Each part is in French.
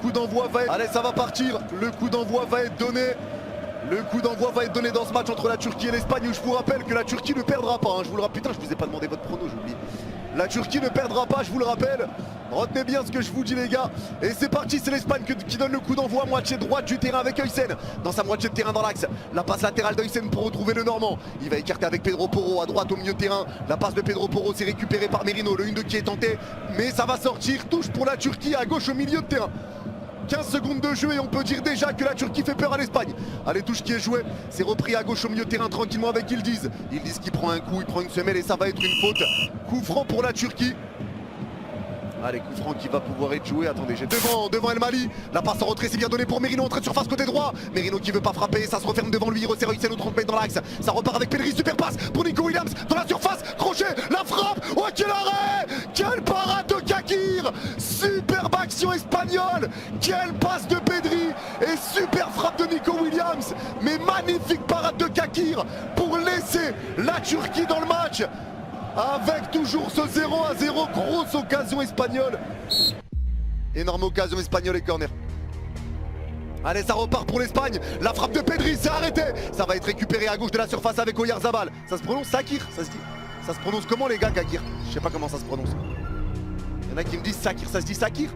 coup d'envoi va être... Allez, ça va partir. Le coup d'envoi va être donné. Le coup d'envoi va être donné dans ce match entre la Turquie et l'Espagne où je vous rappelle que la Turquie ne perdra pas. Hein. Je vous le rappelle, putain, je vous ai pas demandé votre prono, j'oublie. La Turquie ne perdra pas, je vous le rappelle. Retenez bien ce que je vous dis les gars. Et c'est parti, c'est l'Espagne qui donne le coup d'envoi. Moitié droite du terrain avec Huysen. Dans sa moitié de terrain dans l'axe. La passe latérale d'Huysen pour retrouver le Normand. Il va écarter avec Pedro Porro à droite au milieu de terrain. La passe de Pedro Porro c'est récupéré par Merino. Le 1-2 qui est tenté. Mais ça va sortir. Touche pour la Turquie à gauche au milieu de terrain. 15 secondes de jeu et on peut dire déjà que la Turquie fait peur à l'Espagne. Allez, touche qui est jouée, c'est repris à gauche au milieu de terrain tranquillement avec Yildiz. Yildiz qui prend un coup, il prend une semelle et ça va être une faute. Coup franc pour la Turquie. Allez, coup franc qui va pouvoir être joué. Attendez, j'ai devant El Mali. La passe en retrait, c'est bien donné pour Merino. Entrée de surface côté droit. Merino qui veut pas frapper. Ça se referme devant lui. Il resserre Huysen aux 30 mètres dans l'axe. Ça repart avec Pedri. Super passe pour Nico Williams. Dans la surface. Crochet. La frappe. Oh, quel arrêt. Quelle parade de Kakir. Superbe action espagnole. Quelle passe de Pedri. Et super frappe de Nico Williams. Mais magnifique parade de Kakir pour laisser la Turquie dans le match. Avec toujours ce 0-0, grosse occasion espagnole. Énorme occasion espagnole et corner. Allez, ça repart pour l'Espagne. La frappe de Pedri, c'est arrêté. Ça va être récupéré à gauche de la surface avec Oyarzabal. Ça se prononce Sakir, ça se dit. Ça se prononce comment les gars, Kakir? Je sais pas comment ça se prononce. Il y en a qui me disent Sakir, ça se dit Sakir?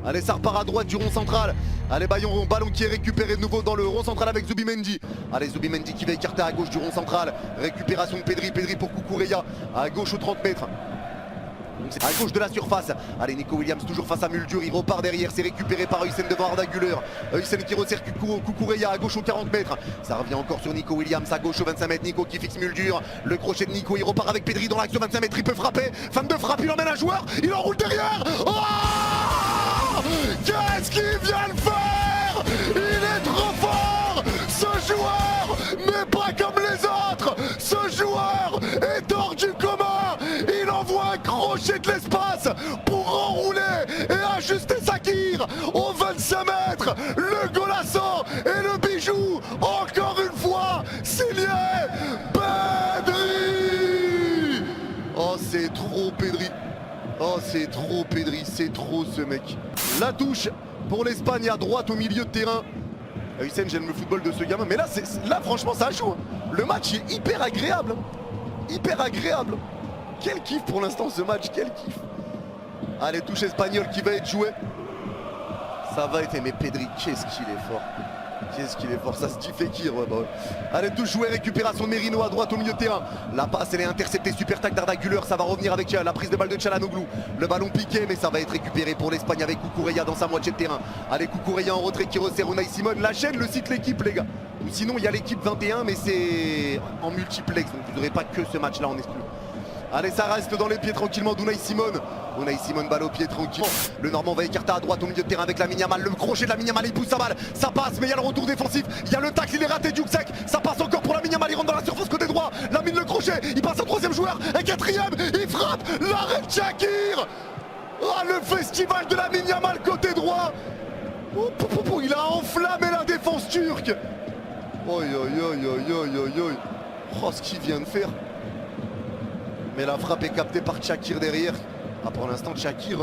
Allez, ça repart à droite du rond central. Allez, ballon qui est récupéré de nouveau dans le rond central avec Zubimendi. Allez, Zubimendi qui va écarter à gauche du rond central. Récupération de Pedri, Pedri pour Cucurella. À gauche aux 30 mètres. À gauche de la surface. Allez, Nico Williams toujours face à Muldur. Il repart derrière. C'est récupéré par Huysen devant Arda Güler. Huysen qui resserre Cucurella à gauche aux 40 mètres. Ça revient encore sur Nico Williams à gauche aux 25 mètres. Nico qui fixe Muldur. Le crochet de Nico. Il repart avec Pedri dans l'axe aux 25 mètres. Il peut frapper. Fin de frappe. Il emmène un joueur. Il enroule derrière. Oh, qu'est-ce qu'il vient de faire? Il est trop fort, ce joueur, mais pas comme les autres. Ce joueur est hors du commun. Il envoie un crochet de l'espace pour enrouler et ajuster Sakir aux 25 mètres. Le golasso et le bijou, encore une fois, signé Pedri. Oh, c'est trop Pedri. Oh, c'est trop Pedri, c'est trop ce mec. La touche pour l'Espagne à droite au milieu de terrain. Huysen, j'aime le football de ce gamin, mais là, là franchement, ça joue. Le match est hyper agréable. Hyper agréable. Quel kiff pour l'instant ce match, quel kiff. Allez, touche espagnole qui va être jouée. Ça va être... Mais Pedri, qu'est-ce qu'il est fort. Qu'est-ce qu'il est fort, ça se dit Fekir, ouais, bah ouais. Allez, touche jouée, récupération de Merino à droite au milieu de terrain. La passe, elle est interceptée, super tac d'Arda Güler. Ça va revenir avec la prise de balle de Çalhanoğlu. Le ballon piqué, mais ça va être récupéré pour l'Espagne avec Cucurella dans sa moitié de terrain. Allez, Cucurella en retrait qui resserre Unai Simon. La chaîne, le site l'équipe, les gars. Ou sinon, il y a l'équipe 21, mais c'est en multiplex, donc vous n'aurez pas que ce match-là en exclu. Allez, ça reste dans les pieds tranquillement d'Unai Simon. Unai Simon, balle au pied tranquille. Le Normand va écarter à droite au milieu de terrain avec Lamine Yamal. Le crochet de Lamine Yamal, il pousse sa balle. Ça passe, mais il y a le retour défensif. Il y a le tacle, il est raté, Juksek. Ça passe encore pour Lamine Yamal, il rentre dans la surface côté droit. Lamine le crochet, il passe un troisième joueur. Un quatrième, il frappe. L'arrêt de Shakir. Ah, le festival de Lamine Yamal côté droit. Oh, il a enflammé la défense turque. Oi, oi, oi, oi, oi, oi, oi. Oh, ce qu'il vient de faire. Mais la frappe est captée par Shakir derrière. Ah, pour l'instant, Shakir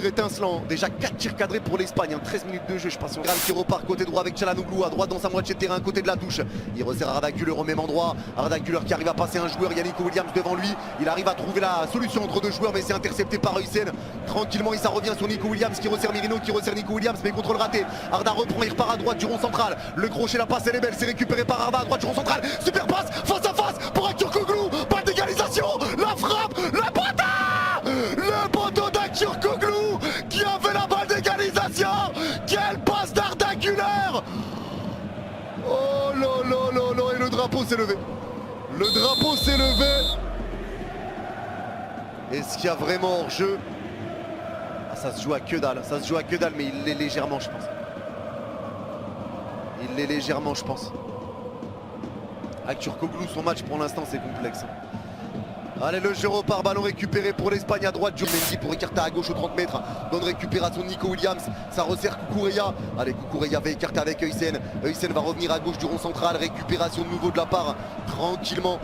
étincelant. Déjà 4 tirs cadrés pour l'Espagne. 13 minutes de jeu, je passe. Qui repart côté droit avec Çalhanoğlu à droite dans sa moitié de terrain, à côté de la touche. Il resserre Arda Güler au même endroit. Arda Güler qui arrive à passer un joueur. Il y a Nico Williams devant lui. Il arrive à trouver la solution entre deux joueurs, mais c'est intercepté par Huysen. Tranquillement, et ça revient sur Nico Williams qui resserre Merino, qui resserre Nico Williams, mais contrôle raté. Arda reprend, il repart à droite du rond central. Le crochet, la passe, elle est belle. C'est récupéré par Arda à droite du rond central. Super passe, face à face pour Aktürkoğlu. Pas d'égalisation. La frappe, la pointe. Le poteau d'Aktürkoğlu qui avait la balle d'égalisation. Quelle passe d'Arda Güler. Oh là là là là. Et le drapeau s'est levé. Le drapeau s'est levé. Est-ce qu'il y a vraiment hors-jeu? Ah, ça se joue à que dalle. Ça se joue à que dalle, mais il l'est légèrement, je pense. Il l'est légèrement, je pense. Aktürkoğlu, son match pour l'instant, c'est complexe. Allez, le jeu repart, ballon récupéré pour l'Espagne à droite. Mendy pour écarter à gauche aux 30 mètres. Bonne récupération de Nico Williams. Ça resserre Cucurella. Allez, Cucurella va écarter avec Huysen. Huysen va revenir à gauche du rond central. Récupération de nouveau de la part tranquillement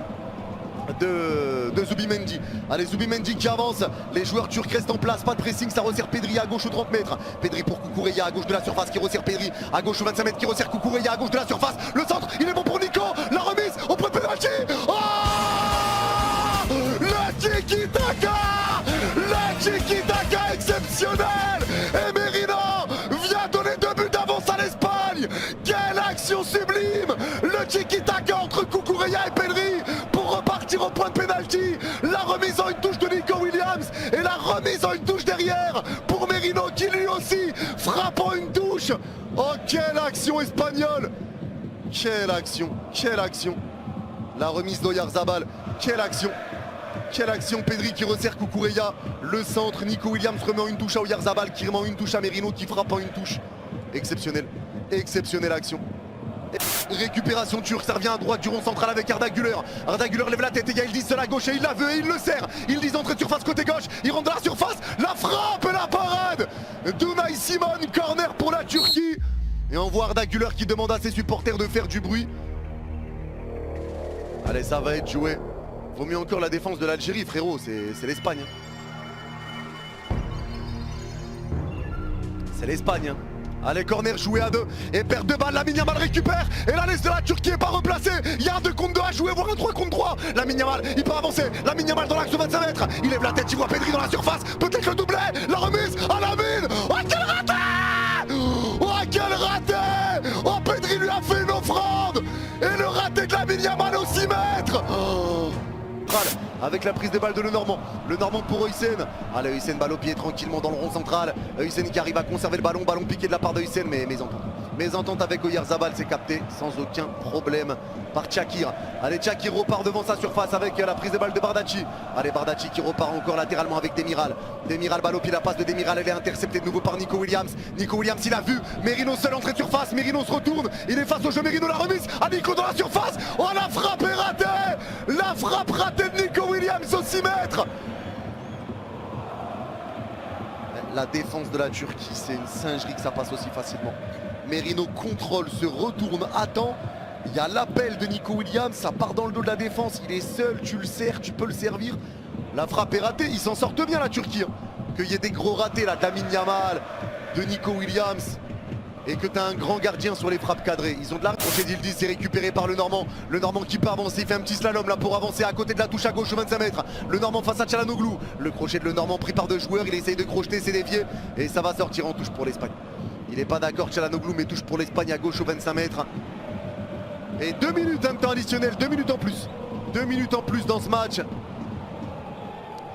de Zubimendi. Allez, Zubimendi qui avance, les joueurs turcs restent en place, pas de pressing, ça resserre Pedri à gauche aux 30 mètres. Pedri pour Cucurella à gauche de la surface qui resserre Pedri, à gauche aux 25 mètres qui resserre Cucurella à gauche de la surface. Le centre, il est bon pour Nico, la remise au point de pénalty. Oh, le tiki-taka, le tiki-taka exceptionnel. Et Merino vient donner 2 buts d'avance à l'Espagne. Quelle action sublime, le tiki-taka entre Cucurella et Pedri pour repartir au point de pénalty. La remise en une touche de Nico Williams et la remise en une touche derrière pour Merino qui lui aussi frappe en une touche. Oh, quelle action espagnole. Quelle action, quelle action. La remise d'Oyarzabal, quelle action. Quelle action, Pedri qui resserre Cucurella. Le centre, Nico Williams remet en une touche à Oyarzabal qui remet en une touche à Merino qui frappe en une touche. Exceptionnel, exceptionnelle action. Récupération turque, ça revient à droite du rond central avec Arda Güler. Arda Güler lève la tête et il y a Yildiz seul à gauche et il la veut et il le serre. Yildiz entrée de surface côté gauche, il rentre dans la surface, la frappe et la parade d'Unai Simon, corner pour la Turquie. Et on voit Arda Güler qui demande à ses supporters de faire du bruit. Allez, ça va être joué. Vaut mieux encore la défense de l'Algérie, frérot, c'est l'Espagne. C'est l'Espagne. Allez, corner joué à 2 et perd 2 balles, Lamine Yamal récupère et la laisse de la Turquie n'est pas replacée. Il y a un 2 contre 2 à jouer, voire un 3 contre 3. Lamine Yamal, il peut avancer, Lamine Yamal dans l'axe de 25 mètres. Il lève la tête, il voit Pedri dans la surface, peut-être le doublé, la remise à Lamine. Oh, quel raté! Oh, quel raté! Oh, Pedri lui a fait une offrande et le raté de Lamine Yamal au 6 mètres. Oh. Avec la prise de balle de Le Normand pour Huyssen. Allez, Huyssen balle au pied tranquillement dans le rond central. Huyssen qui arrive à conserver le ballon piqué de la part de Huyssen, mais mésentente avec Oyarzabal, c'est capté sans aucun problème par Tchakir. Allez, Tchakir repart devant sa surface avec la prise de balle de Bardacci. Allez, Bardacci qui repart encore latéralement avec Demiral. Demiral balle au pied, la passe de Demiral, elle est interceptée de nouveau par Nico Williams. Nico Williams, il a vu Merino seul entrée de surface, Merino se retourne, il est face au jeu, Merino la remise à Nico dans la surface. Oh, la frappe est ratée. La frappe ratée de Nico Williams au 6 mètres. La défense de la Turquie, c'est une singerie que ça passe aussi facilement. Merino contrôle, se retourne, attend. Il y a l'appel de Nico Williams, ça part dans le dos de la défense. Il est seul, tu le sers, tu peux le servir. La frappe est ratée, ils s'en sortent bien la Turquie. Qu'il y ait des gros ratés là, d'Lamine Yamal, de Nico Williams. Et que tu as un grand gardien sur les frappes cadrées. Ils ont de la crochet d'Yildiz, c'est récupéré par Le Normand. Le Normand qui peut avancer, il fait un petit slalom là pour avancer à côté de la touche à gauche aux 25 mètres. Le Normand face à Çalhanoğlu. Le crochet de Le Normand pris par 2 joueurs, il essaye de crocheter, c'est dévié. Et ça va sortir en touche pour l'Espagne. Il n'est pas d'accord Çalhanoğlu, mais touche pour l'Espagne à gauche aux 25 mètres. Et 2 minutes, un temps additionnel, 2 minutes en plus. 2 minutes en plus dans ce match.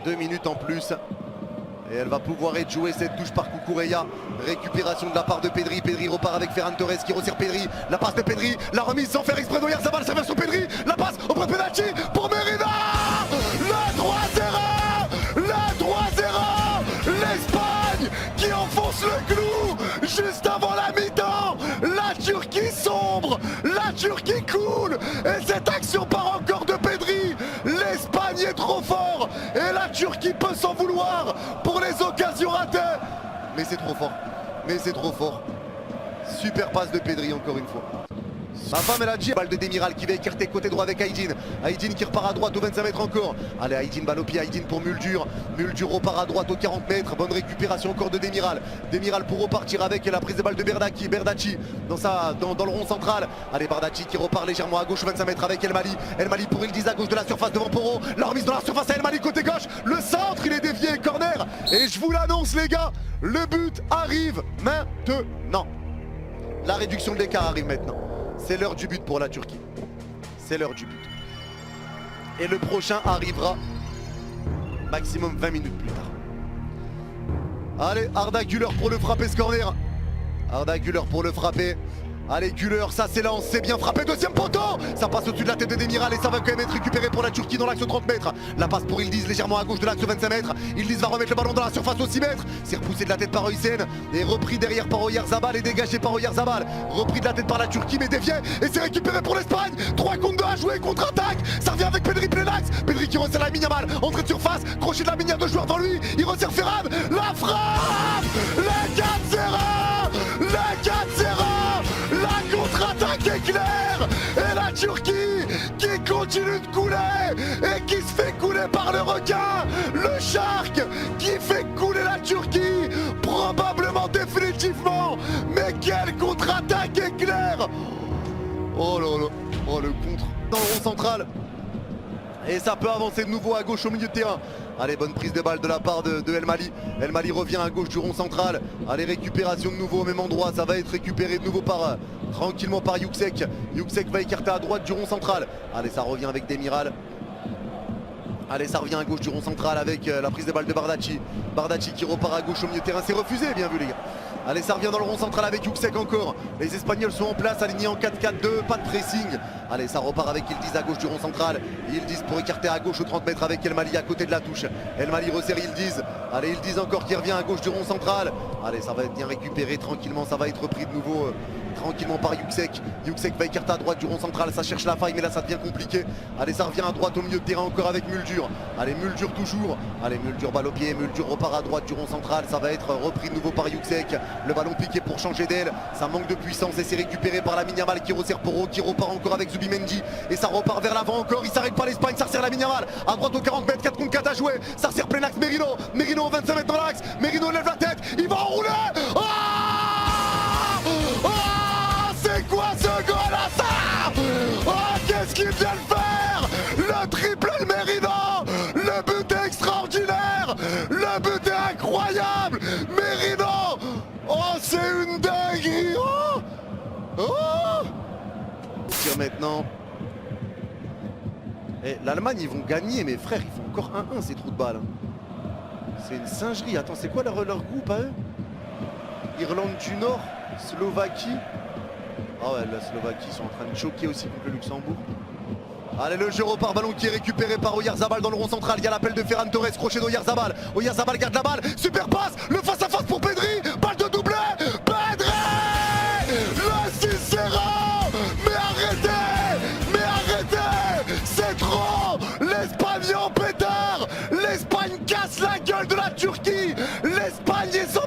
2 minutes en plus. Et elle va pouvoir être jouée cette touche par Cucurella. Récupération de la part de Pedri. Pedri repart avec Ferran Torres qui resserre Pedri. La passe de Pedri. La remise sans faire exprès d'Oyarzabal. Ça vient sur Pedri. La passe au point de pénalty pour Merino. Le 3-0. Le 3-0. L'Espagne qui enfonce le clou juste avant la mi-temps. La Turquie sombre. La Turquie coule. Et cette action part encore de Pedri. L'Espagne est trop fort. Et la Turquie peut s'en vouloir pour les occasions ratées. Mais c'est trop fort. Mais c'est trop fort. Super passe de Pedri encore une fois. Ma femme elle a dit, balle de Demiral qui va écarter côté droit avec Aydin. Aydin qui repart à droite aux 25 mètres encore. Allez, Aydin balle au pied, Aydin pour Muldur. Muldur repart à droite aux 40 mètres. Bonne récupération encore de Demiral. Demiral pour repartir avec la prise de balle de Berdacci dans le rond central. Allez, Bardacci qui repart légèrement à gauche aux 25 mètres avec El Mali. El Mali pour Yildiz à gauche de la surface devant Poro. La remise dans la surface à El Mali côté gauche. Le centre, il est dévié, corner. Et je vous l'annonce les gars, le but arrive maintenant. La réduction de l'écart arrive maintenant. C'est l'heure du but pour la Turquie. C'est l'heure du but. Et le prochain arrivera maximum 20 minutes plus tard. Allez, Arda Güler pour le frapper ce corner. Arda Güler pour le frapper. Allez, Güler, ça s'élance, c'est bien frappé, deuxième poteau. Ça passe au-dessus de la tête de Demiral et ça va quand même être récupéré pour la Turquie dans l'axe 30 mètres. La passe pour Yildiz légèrement à gauche de l'axe 25 mètres. Yildiz va remettre le ballon dans la surface aux 6 mètres. C'est repoussé de la tête par Huyssen et repris derrière par Oyarzabal et dégagé par Oyarzabal. Repris de la tête par la Turquie mais dévié et c'est récupéré pour l'Espagne. 3 contre 2 à jouer, contre-attaque. Ça revient avec Pedri plein axe. Pedri qui resserre Lamine Yamal, entrée de surface, crochet de la minière de joueurs devant lui. Il resserre Ferran, la frappe. Le 4-0. Le 4-0. La contre-attaque est claire. Et la Turquie qui continue continue de couler et qui se fait couler par le requin, le Shark qui fait couler la Turquie, probablement définitivement. Mais quelle contre-attaque éclair! Oh là là, oh le contre dans le rond central. Et ça peut avancer de nouveau à gauche au milieu de terrain. Allez, bonne prise de balle de la part de El Mali. El Mali revient à gauche du rond central. Allez, récupération de nouveau au même endroit. Ça va être récupéré de nouveau tranquillement par Yuksek. Yuksek va écarter à droite du rond central. Allez, ça revient avec Demiral. Allez, ça revient à gauche du rond central avec la prise de balle de Bardacci. Bardacci qui repart à gauche au milieu de terrain. C'est refusé, bien vu les gars. Allez, ça revient dans le rond central avec Yuksek encore. Les Espagnols sont en place, alignés en 4-4-2, pas de pressing. Allez, ça repart avec Yildiz à gauche du rond central. Yildiz pour écarter à gauche aux 30 mètres avec El Mali à côté de la touche. El Mali resserre Yildiz. Allez, Yildiz encore qui revient à gauche du rond central. Allez, ça va être bien récupéré tranquillement, ça va être repris de nouveau tranquillement par Yuksek. Yuksek va écarter à droite du rond central, ça cherche la faille mais là ça devient compliqué. Allez, ça revient à droite au milieu de terrain encore avec Muldur. Allez, Muldur toujours. Allez, Muldur balle au pied, Muldur repart à droite du rond central, ça va être repris de nouveau par Yuksek. Le ballon piqué pour changer d'aile, ça manque de puissance et c'est récupéré par la Yamal qui resserre Porro, qui repart encore avec Zubimendi et ça repart vers l'avant encore, il s'arrête pas l'Espagne, ça resserre la Yamal à droite aux 40 mètres, 4 contre 4 à jouer, ça resserre plein axe Merino, Merino aux 25 mètres dans l'axe, Merino lève la tête, il va enrouler. C'est quoi ce goal là ça? Oh, qu'est-ce qu'il vient de faire? Le triple El Merino, le but est extraordinaire, le but est incroyable, Merino. Oh, c'est une dinguerie. Oh tire maintenant. Et l'Allemagne ils vont gagner mes frères, ils font encore 1-1 ces trous de balle. C'est une singerie. Attends, c'est quoi leur groupe à eux? Irlande du Nord, Slovaquie. Ah ouais, la Slovaquie ils sont en train de choquer aussi contre le Luxembourg. Allez, le jeu repart, ballon qui est récupéré par Oyarzabal dans le rond central. Il y a l'appel de Ferran Torres, crochet d'Oyarzabal. Oyarzabal garde la balle, super passe, le face à face pour Pedri, balle de doublé, Pedri, le Cicéron. Mais arrêtez, c'est trop. L'Espagne en pétard, l'Espagne casse la gueule de la Turquie, l'Espagne est